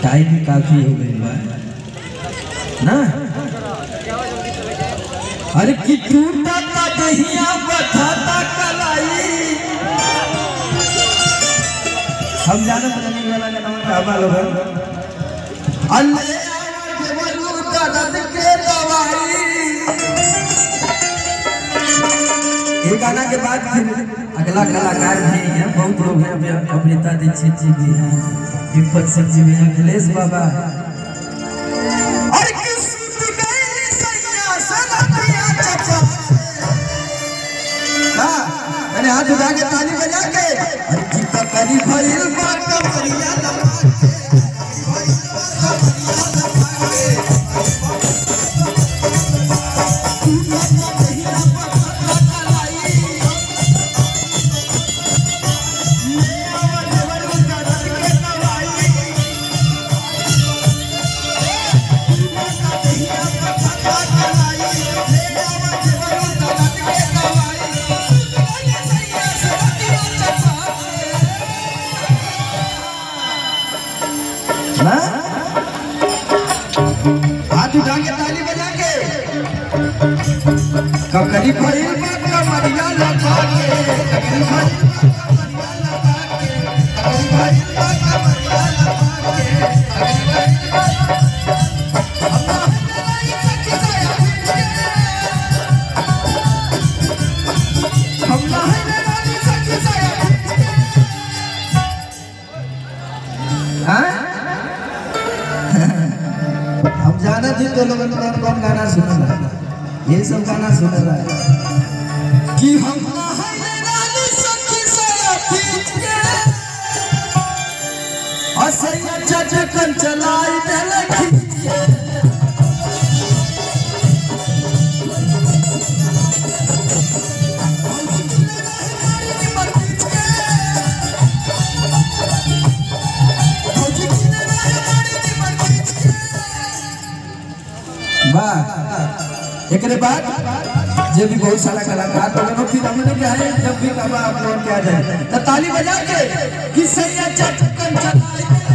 Time भी काफी हो गई बा ना। अरे कि टूटा ता दहिया बथाता कलाई। हम जाने बनाने वाला का नाम बाबा लोग अल्लाह के वलू दर्द के दवाई। ये गाना के बाद फिर अगला कलाकार भी हैं, बहुत लोग हैं, अमृता दीक्षित जी भी हैं, विपत सिंह जी भी हैं, अखिलेश बाबा। और किस्मत गई सैया सनतिया चचा। हां मैंने हाथ उठा के ताली बजा के अरे चित्ता करी भइल बा कमरिया लगा हाथ उठा के ताली बजा के ककरी भइल बा कमरिया लगा के ककरी भइल बा कमरिया लगा के हम जाना थी तो लोग कौन गाना सुन रहा है, ये सब गाना सुन रहा है कि हम रानी सखी साया खींच के असैया चटकन चलाई देल खींच के। एक बाद जब भी बहुत सारा कलाकार तो फिर हमने क्या है जब भी कहा आप लोग क्या जाए तो ताली बजा के कि सैया चटकन चलाई